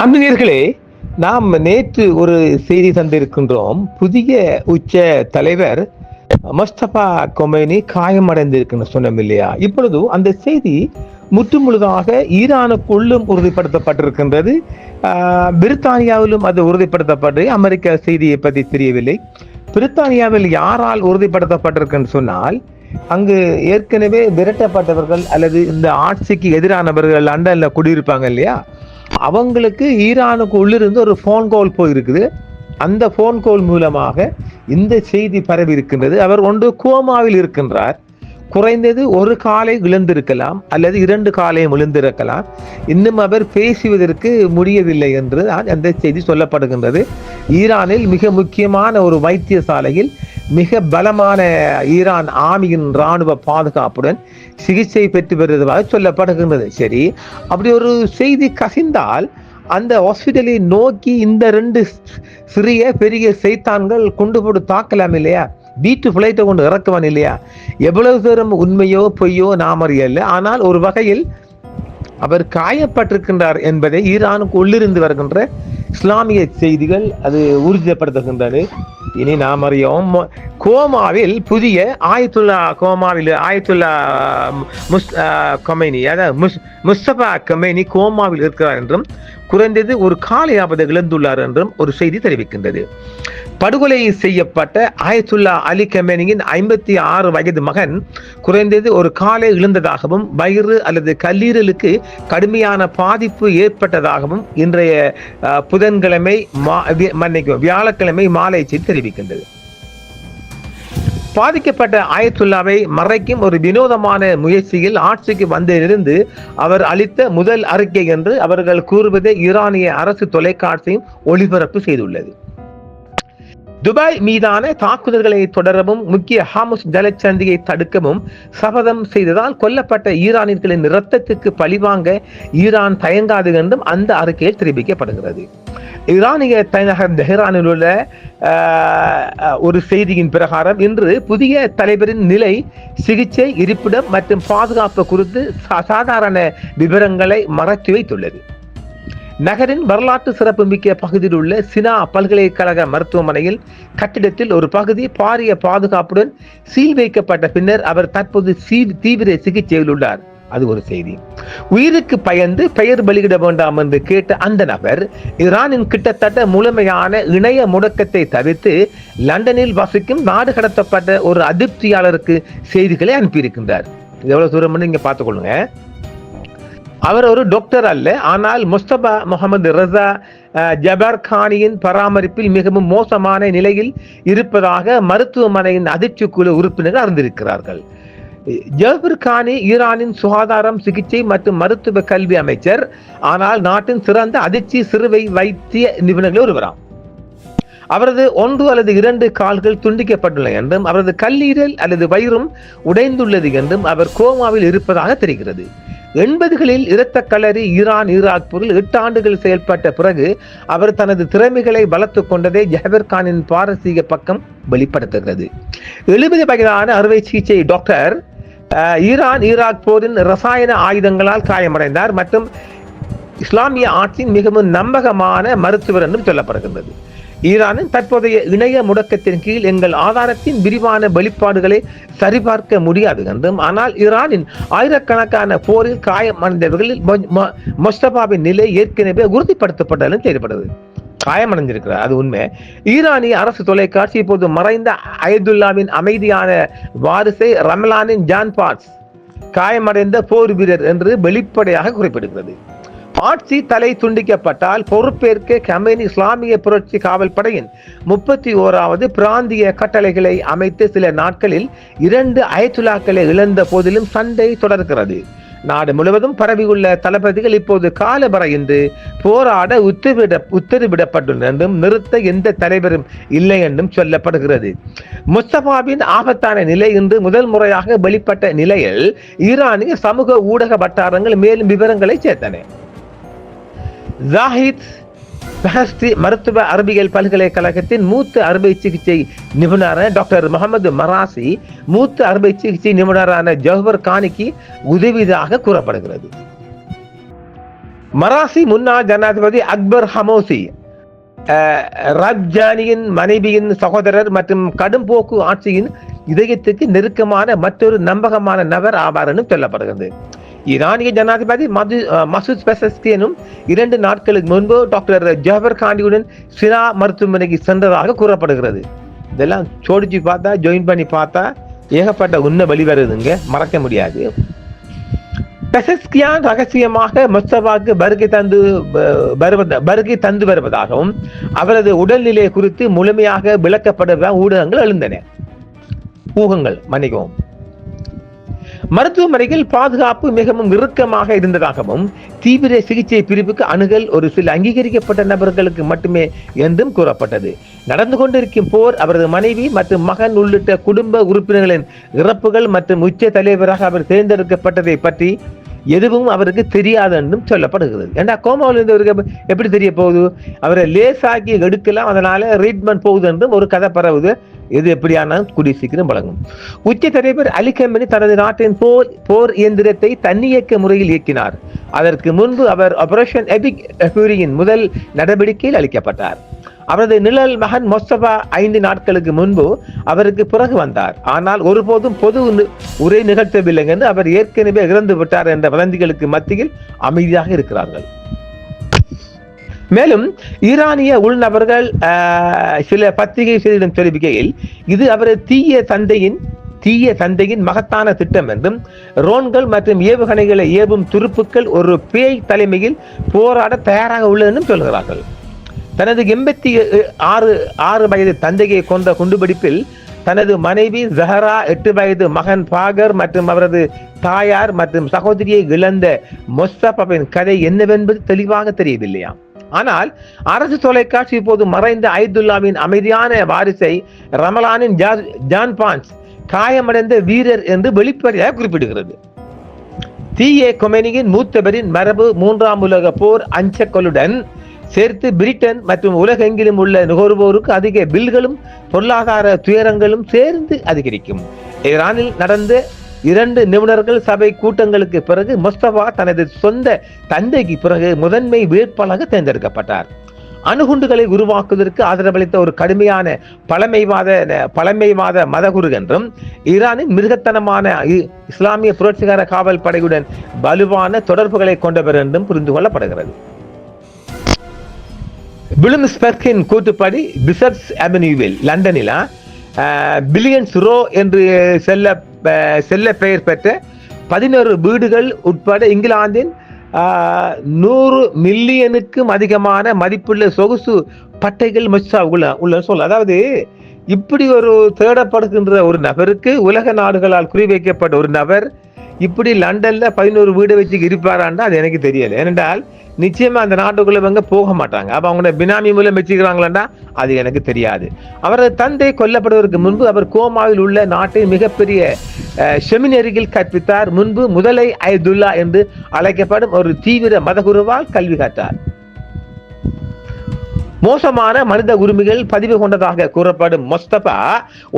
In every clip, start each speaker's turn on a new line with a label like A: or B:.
A: அன்பர்களே, நாம் நேற்று ஒரு செய்தி தந்திருக்கின்றோம். புதிய உச்ச தலைவர் முஸ்தபா கொமேனி காயமடைந்திருக்குன்னு சொன்னோம் இல்லையா? இப்பொழுது அந்த செய்தி முற்றுமுழுதாக ஈரானுக்குள்ளும் உறுதிப்படுத்தப்பட்டிருக்கின்றது. பிரித்தானியாவிலும் அது உறுதிப்படுத்தப்பட்டு அமெரிக்க செய்தியை பற்றி தெரியவில்லை. பிரித்தானியாவில் யாரால் உறுதிப்படுத்தப்பட்டிருக்குன்னு சொன்னால், அங்கு ஏற்கனவே விரட்டப்பட்டவர்கள் அல்லது இந்த ஆட்சிக்கு எதிரானவர்கள் லண்டன்ல குடியிருப்பாங்க இல்லையா, அவங்களுக்கு ஈரானுக்கு உள்ளிருந்து ஒரு ஃபோன் கால் போயிருக்குது. அந்த ஃபோன் கால் மூலமாக இந்த செய்தி பரவி இருக்கின்றது. அவர் ஒன்று கோமாவில் இருக்கின்றார், குறைந்தது ஒரு காலை இழந்திருக்கலாம் அல்லது 2 காலையும் இழந்திருக்கலாம், இன்னும் அவர் பேசுவதற்கு முடியவில்லை என்று அந்த செய்தி சொல்லப்படுகின்றது. ஈரானில் மிக முக்கியமான ஒரு வைத்தியசாலையில் மிக பலமான ஈரான் ஆர்மியின் இராணுவ பாதுகாப்புடன் சிகிச்சை பெற்று வருவதாக சொல்லப்படுகின்றது. சரி, அப்படி ஒரு செய்தி கசிந்தால் அந்த ஹாஸ்பிட்டலை நோக்கி இந்த 2 சிறிய பெரிய சைத்தான்கள் கொண்டு போட்டு தாக்கலாம் இல்லையா? வீட்டு பிளைட்டை கொண்டு இறக்குவான் இல்லையா? எவ்வளவு தூரம் உண்மையோ பொய்யோ நாம் அறியல. ஆனால் ஒரு வகையில் அவர் காயப்பட்டிருக்கின்றார் என்பதை ஈரானுக்கு உள்ளிருந்து வருகின்ற இஸ்லாமிய செய்திகள் அது உறுதிப்படுத்துகின்றது. இனி நாம் அறியோம், கோமாவில் புதிய ஆயத்துல்லா கொமேனி, அதாவது முஸ்தபா கொமேனி கோமாவில் இருக்கிறார் என்றும் குறைந்தது ஒரு காலையாவது இழந்துள்ளார் என்றும் ஒரு செய்தி தெரிவிக்கின்றது. படுகொலை செய்யப்பட்ட ஆயத்துல்லா அலி கொமேனியின் 56 வயது மகன் குறைந்தது ஒரு காலை இழந்ததாகவும் வயிறு அல்லது கல்லீரலுக்கு கடுமையான பாதிப்பு ஏற்பட்டதாகவும் இன்றைய வியாழக்கிழமை மாலை செய்தி தெரிவிக்கின்றது. பாதிக்கப்பட்ட ஆயத்துல்லாவை மறைக்கும் ஒரு வினோதமான முயற்சியில் ஆட்சிக்கு வந்திருந்து அவர் அளித்த முதல் அறிக்கை என்று அவர்கள் கூறுவதை ஈரானிய அரசு தொலைக்காட்சியும் ஒளிபரப்பு செய்துள்ளது. துபாய் மீதான தாக்குதல்களை தொடரவும் முக்கிய ஹார்முஸ் ஜலச்சந்தியை தடுக்கவும் சபதம் செய்ததால் கொல்லப்பட்ட ஈரானியர்களின் இரத்தத்துக்கு பழிவாங்க ஈரான் தயங்காது என்றும் அந்த அறிக்கையில் தெரிவிக்கப்படுகிறது. ஈரானிய தலைநகர் தெஹ்ரானில் உள்ள ஒரு செய்தியின் பிரகாரம் இன்று புதிய தலைவரின் நிலை, சிகிச்சை, இருப்பிடம் மற்றும் பாதுகாப்பு குறித்து சாதாரண விவரங்களை மறைத்து வைத்துள்ளது. நகரின் வரலாற்று சிறப்புமிக்க பகுதியில் உள்ள சினா பல்கலைக்கழக மருத்துவமனையில் கட்டிடத்தில் ஒரு பகுதி பாரிய பாதுகாப்புடன் சீல் வைக்கப்பட்ட பின்னர் அவர் தற்போது தீவிர சிகிச்சையில் உள்ளார். அது ஒரு செய்தி. உயிருக்கு பயந்து பெயர் பலியிட வேண்டாம் என்று கேட்ட அந்த நபர் ஈரானின் கிட்டத்தட்ட முழுமையான இணைய முடக்கத்தை தவிர்த்து லண்டனில் வசிக்கும் நாடு கடத்தப்பட்ட ஒரு அதிருப்தியாளருக்கு செய்திகளை அனுப்பியிருக்கின்றார். எவ்வளவு தூரம் நீங்க பார்த்துக்கொள்ளுங்க. அவர் ஒரு டாக்டர் அல்ல, ஆனால் முஸ்தபா முகமது ரஸா ஜபர்கானியின் பராமரிப்பில் மிகவும் மோசமான நிலையில் இருப்பதாக மருத்துவமனையின் அதிர்ச்சி குழு உறுப்பினர்கள் அறிந்திருக்கிறார்கள். ஜபர்கானி ஈரானின் சுகாதாரம், சிகிச்சை மற்றும் மருத்துவ கல்வி அமைச்சர், ஆனால் நாட்டின் சிறந்த அதிர்ச்சி சிறுவை வைத்திய நிபுணர்கள் ஒருவராம். அவரது 1 அல்லது 2 கால்கள் துண்டிக்கப்பட்டுள்ளன என்றும் அவரது கல்லீரல் அல்லது வயிறும் உடைந்துள்ளது என்றும் அவர் கோமாவில் இருப்பதாக தெரிகிறது. 80களில் இரத்த களரி ஈராக் போரில் 8 ஆண்டுகள் செயல்பட்ட பிறகு அவர் தனது திறமைகளை வளர்த்துக் கொண்டதை ஜபர்கானின் பாரசீக பக்கம் வெளிப்படுத்துகிறது. 70 வயதான அறுவை சிகிச்சை டாக்டர் ஈராக் போரின் ரசாயன ஆயுதங்களால் காயமடைந்தார் மற்றும் இஸ்லாமிய ஆட்சியின் மிகவும் நம்பகமான மருத்துவர் என்றும் சொல்லப்படுகின்றது. ஈரானின் தற்போதைய இணைய முடக்கத்தின் கீழ் எங்கள் ஆதாரத்தின் விரிவான வெளிப்பாடுகளை சரிபார்க்க முடியாது என்றும், ஆனால் ஈரானின் ஆயிரக்கணக்கான போரில் காயமடைந்தவர்களில் முஸ்தபாவின் நிலை ஏற்கனவே உறுதிப்படுத்தப்பட்டாலும் செயல்படுது. காயமடைந்திருக்கிறார், அது உண்மை. ஈரானிய அரசு தொலைக்காட்சி இப்போது மறைந்த அயதுல்லாவின் அமைதியான வாரிசை ரமலானின் ஜான்பாட்ஸ் காயமடைந்த போர் வீரர் என்று வெளிப்படையாக குறிப்பிடுகிறது. ஆட்சி தலை துண்டிக்கப்பட்டால் பொறுப்பேற்க கொமேனி இஸ்லாமிய புரட்சி காவல் படையின் 31வது பிராந்திய கட்டளைகளை அமைத்து சில நாட்களில் 2 அயத்துல்லாக்களை இழந்த போதிலும் சண்டை தொடர்கிறது. நாடு முழுவதும் பரவியுள்ள தளபதிகள் இப்போது காலவரையின்றி போராட உத்தரவிடப்பட்டுள்ளது என்றும் நிறுத்த எந்த தலைவரும் இல்லை என்றும் சொல்லப்படுகிறது. முஸ்தபாவின் ஆபத்தான நிலை இன்று முதல் முறையாக வெளிப்பட்ட நிலையில் ஈரானிய சமூக ஊடக வட்டாரங்கள் மேலும் விவரங்களை சேர்த்தன. ஜாஹித் பெஹஸ்தி மருத்துவ அறிவியல் பல்கலைக்கழகத்தின் மூத்த அறுவை சிகிச்சை நிபுணரான டாக்டர் முகமது மராசி மூத்த அறுவை சிகிச்சை நிபுணரான ஜவஹர் கானிக்கு உதவியதாக கூறப்படுகிறது. மராசி முன்னாள் ஜனாதிபதி அக்பர் ஹமோசி ரப்ஜானியின் மனைவியின் சகோதரர் மற்றும் கடும்போக்கு ஆட்சியின் இதயத்துக்கு நெருக்கமான மற்றொரு நம்பகமான நபர் ஆவார் என்று சொல்லப்படுகிறது. ஈரானிய ஜனாதிபதி மசூத் பெசஸ்கியனும் 2 நாட்களுக்கு முன்பு டாக்டர் ஜாபர் காண்டியுடன் சினா மருத்துவமனைக்கு சென்றதாக கூறப்படுகிறது. இதெல்லாம் சோடிச்சு பார்த்தா, ஜாயின் பண்ணி பார்த்தா ஏகப்பட்ட உண்மை வெளிவருதுங்க, மறக்க முடியாது. பெசஸ்கியான் ரகசியமாக மொஸ்தபாவுக்கு வருகை தந்து வருவதாகவும் அவரது உடல்நிலை குறித்து முழுமையாக விளக்கப்படுவதாக ஊடகங்கள் எழுந்தன. மருத்துவமனையில் பாதுகாப்பு மிகவும் இறுக்கமாக இருந்ததாகவும் தீவிர சிகிச்சை பிரிவுக்கு அணுகல் ஒரு சில அங்கீகரிக்கப்பட்ட நபர்களுக்கு மட்டுமே என்றும் கூறப்பட்டது. நடந்து கொண்டிருக்கும் போர், அவரது மனைவி மற்றும் மகன் உள்ளிட்ட குடும்ப உறுப்பினர்களின் இறப்புகள் மற்றும் உச்ச தலைவராக அவர் தேர்ந்தெடுக்கப்பட்டதை பற்றி எதுவும் அவருக்கு தெரியாது என்றும் சொல்லப்படுகிறது. ஏண்டா கோமாவில் இருந்தவருக்கு எப்படி தெரிய போகுது? அவரை லேசாக்கி எடுக்கலாம், அதனால ட்ரீட்மெண்ட் போகுது என்றும் ஒரு கதை பரவுது. எது எப்படியான கூடிய சீக்கிரம் வழங்கும். உச்ச தலைவர் அலி கமேனி தனது நாட்டின் போர் இயந்திரத்தை தன்னியக்க முறையில் இயக்கினார். அதற்கு முன்பு அவர் ஆபரேஷன் எபிக் ஃபியூரியின் முதல் நடவடிக்கையில் அளிக்கப்பட்டார். அவரது நிழல் மகன் மொஸ்தபா 5 நாட்களுக்கு முன்பு அவருக்கு பிறகு வந்தார். ஆனால் ஒருபோதும் பொது உரை நிகழ்த்தவில்லை என்று அவர் ஏற்கனவே இறந்து விட்டார் என்ற வதந்திகளுக்கு மத்தியில் அமைதியாக இருக்கிறார்கள். மேலும் ஈரானிய உள்நபர்கள் சில பத்திரிகை செய்தியிடம் தெரிவிக்கையில் இது அவரது தீய தந்தையின் மகத்தான திட்டம் என்றும் ரோன்கள் மற்றும் ஏவுகணைகளை ஏவும் துருப்புக்கள் ஒரு பேய் தலைமையில் போராட தயாராக உள்ளது என்றும் சொல்கிறார்கள். தனது 86 வயது தந்தையை கொண்ட குண்டுபிடிப்பில் தனது மனைவி ஜஹரா, 8 வயது மகன் பாகர் மற்றும் அவரது தாயார் மற்றும் சகோதரியை இழந்த மொஸ்தபாவின் கதை என்னவென்பது தெளிவாக தெரியவில்லையா? ஆனால் அரசு தொலைக்காட்சி இப்போது மறைந்த ஐதுல்லாவின் அமைதியான வாரிசை ரமலானின் ஜான் பான்ஸ் காயமடைந்த வீரர் என்று வெளிப்படையாக குறிப்பிடுகிறது. தீய கொமேனியின் மூத்தவரின் மரபு 3ஆம் உலக போர் அஞ்சக்கொள்ளுடன் சேர்த்து பிரிட்டன் மற்றும் உலகெங்கிலும் உள்ள நுகர்வோருக்கு அதிக பில்களும் பொருளாதார துயரங்களும் சேர்ந்து அதிகரிக்கும். ஈரானில் நடந்த 2 நிபுணர்கள் சபை கூட்டங்களுக்கு பிறகு மொஸ்தபா தனது சொந்த தந்தைக்கு பிறகு முதன்மை வேட்பாளராக தேர்ந்தெடுக்கப்பட்டார். அணுகுண்டுகளை உருவாக்குவதற்கு ஆதரவளித்த ஒரு கடுமையான பழமைவாத மதகுரு என்றும் ஈரானின் மிருகத்தனமான இஸ்லாமிய புரட்சிகர காவல் படையுடன் வலுவான தொடர்புகளை கொண்டவர் என்றும் புரிந்து கொள்ளப்படுகிறது. பிளூம்ஸ்பெர்க்கின் கூற்றுப்படி பிஷப்ஸ் அவென்யூவில் லண்டனில் பில்லியன்ஸ் ரோ என்று செல்ல பெயர் பெற்ற 11 வீடுகள் உட்பட இங்கிலாந்தின் 100 மில்லியனுக்கும் அதிகமான மதிப்புள்ள சொகுசு பட்டைகள் உள்ள சொல். அதாவது இப்படி ஒரு தேடப்படுகின்ற ஒரு நபருக்கு உலக நாடுகளால் குறிவைக்கப்பட்ட ஒரு நபர் இப்படி லண்டன்ல 11 வீடு வச்சு இருப்பாராண்டா அது எனக்கு தெரியல. ஏனென்றால் நிச்சயமா அந்த நாட்டுக்குள்ள போக மாட்டாங்க. அப்ப அவங்க பினாமி மூலம் வச்சுக்கிறாங்களாண்டா அது எனக்கு தெரியாது. அவரது தந்தை கொல்லப்படுவதற்கு முன்பு அவர் கோமாவில் உள்ள நாட்டின் மிகப்பெரிய செமினரியில் கற்பித்தார். முன்பு முதலை ஐதுல்லா என்று அழைக்கப்படும் ஒரு தீவிர மதகுருவால் கல்வி கற்றார். மோசமான மனித உரிமைகள் பதிவு கொண்டதாக கூறப்படும் மொஸ்தபா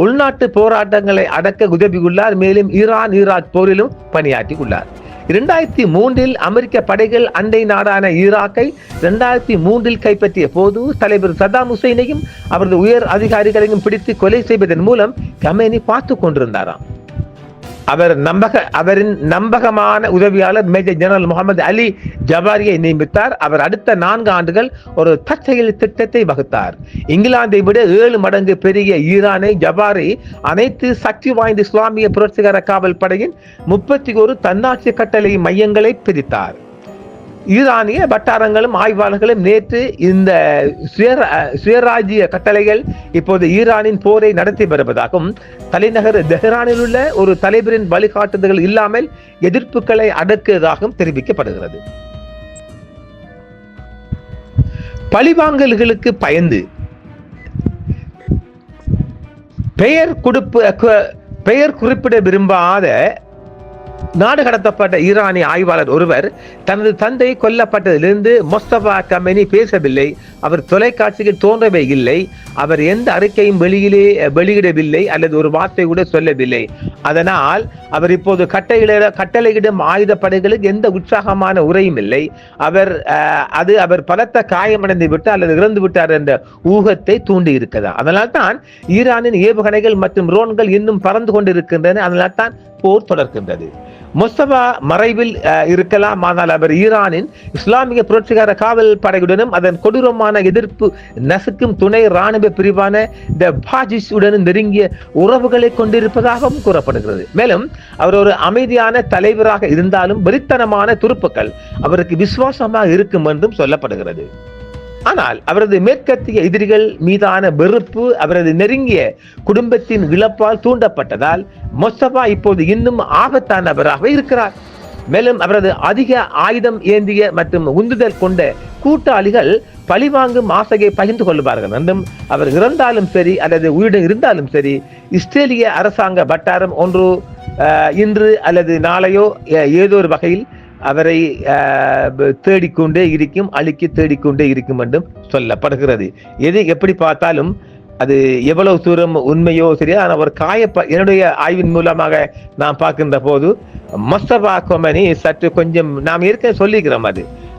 A: உள்நாட்டு போராட்டங்களை அடக்க உதவியுள்ளார். மேலும் ஈராக் போரிலும் பணியாற்றியுள்ளார். 2003 அமெரிக்க படைகள் அண்டை நாடான ஈராக்கை 2003 கைப்பற்றிய போது தலைவர் சதாம் ஹுசைனையும் அவரது உயர் அதிகாரிகளையும் பிடித்து கொலை செய்வதன் மூலம் கமேனி பார்த்து கொண்டிருந்தாராம். அவரின் நம்பகமான உதவியாளர் மேஜர் ஜெனரல் முகமது அலி ஜபாரியை நியமித்தார். அவர் அடுத்த 4 ஆண்டுகள் ஒரு தற்செயல் திட்டத்தை வகுத்தார். இங்கிலாந்தை விட 7 மடங்கு பெரிய ஈரானை ஜபாரி அனைத்து சக்தி வாய்ந்த இஸ்லாமிய புரட்சிகர காவல் படையின் 31 தன்னாட்சி கட்டளை மையங்களை பிரித்தார். ஈரானிய வட்டாரங்களும் ஆய்வாளர்களும் நேற்று இந்த சுயராஜ்ய கட்டளைகள் இப்போது ஈரானின் போரை நடத்தி வருவதாகவும் தலைநகர் தெஹ்ரானில் உள்ள ஒரு தலைவரின் வழிகாட்டுதல்கள் இல்லாமல் எதிர்ப்புகளை அடக்குவதாகவும் தெரிவிக்கப்படுகிறது. பழிவாங்கல்களுக்கு பயந்து பெயர் குறிப்பிட விரும்பாத நாடு கடத்தப்பட்ட ஈரானிய ஆய்வாளர் ஒருவர் தனது தந்தை கொல்லப்பட்டதிலிருந்து மொஸ்தபா கமெனி பேசவில்லை, அவர் தொலைக்காட்சியில் தோன்றவே இல்லை, அவர் எந்த அறிக்கையும் வெளியிடவில்லை அல்லது ஒரு வார்த்தை கூட சொல்லவில்லை. அதனால் அவர் இப்போது கட்டளையிடும் ஆயுதப்படைகளுக்கு எந்த உற்சாகமான உரையும் இல்லை. அவர் பலத்த காயமடைந்து விட்டார் அல்லது இறந்து விட்டார் என்ற ஊகத்தை தூண்டி இருக்கிறார். அதனால் தான் ஈரானின் ஏவுகணைகள் மற்றும் ட்ரோன்கள் இன்னும் பறந்து கொண்டிருக்கின்றன. அதனால் தான் போர் தொடர்கின்றது. மொஸ்தபா மறைவில் இருக்கலாம், ஆனால் அவர் ஈரானின் இஸ்லாமிய புரட்சிகர காவல் படையுடனும் அதன் கொடூரமான எதிர்ப்பு நசுக்கும் துணை ராணுவ பிரிவான த பாஜிஸ் உடனும் நெருங்கிய உறவுகளை கொண்டிருப்பதாகவும் கூறப்படுகிறது. மேலும் அவர் ஒரு அமைதியான தலைவராக இருந்தாலும் வெறித்தனமான துருப்புக்கள் அவருக்கு விசுவாசமாக இருக்கும் என்றும் சொல்லப்படுகிறது. ஆனால் அவரது மேற்கத்திய எதிரிகள் மீதான வெறுப்பு அவரது நெருங்கிய குடும்பத்தின் இழப்பால் தூண்டப்பட்டதால் மொஸ்தபா இப்போது இன்னும் ஆபத்தானவராக இருக்கிறார். மேலும் அவரது அதிக ஆயுதம் ஏந்திய மற்றும் உந்துதல் கொண்ட கூட்டாளிகள் பழிவாங்கும் ஆசையை பகிர்ந்து கொள்வார்கள் என்றும், அவர் இறந்தாலும் சரி அல்லது உயிருடன் இருந்தாலும் சரி, இஸ்ரேலிய அரசாங்க வட்டாரம் ஒன்று இன்று அல்லது நாளையோ ஏதோ ஒரு வகையில் அவரை தேடிக்கொண்டே இருக்கும், அழிக்க தேடிக்கொண்டே இருக்கும் என்றும் சொல்லப்படுகிறது. எது எப்படி பார்த்தாலும் அது எவ்வளவு தூரம் உண்மையோ சரியா, ஆனால் ஒரு என்னுடைய ஆய்வின் மூலமாக நான் பார்க்கின்ற போது மொஸ்தபா கொமனி சற்று கொஞ்சம் நாம் ஏற்கனவே சொல்லிக்கிறோம்,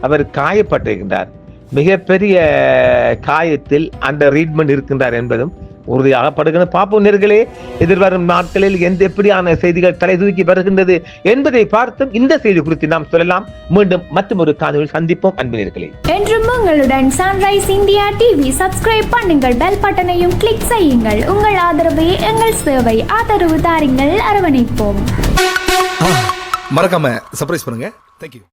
A: அவர் காயப்பட்டிருக்கின்றார், மிகப்பெரிய காயத்தில் அந்த ட்ரீட்மெண்ட் இருக்கின்றார் என்பதும் உறுதியாகப்படுகிறது. பார்ப்போம் நேர்களே, எதிர்வரும் நாட்களில் எப்படியான செய்திகள் தலை தூக்கி வருகின்றது என்பதை பார்த்தும் இந்த செய்தி குறித்து நாம் சொல்லலாம். மீண்டும் மற்றும் ஒரு காணொளியில் சந்திப்போம் அன்பு நேர்களே.
B: என்றும் உங்களுடன் சன்ரைஸ் இந்தியா டிவி சப்ஸ்கிரைப் பண்ணுங்கள், பெல் பட்டனையும் கிளிக் செய்யுங்கள். உங்கள் ஆதரவே எங்கள் சேவை, ஆதரவு தாருங்கள், அரவணைப்போம்.
C: மறக்காம சர்ப்ரைஸ் பண்ணுங்க. தேங்க்யூ.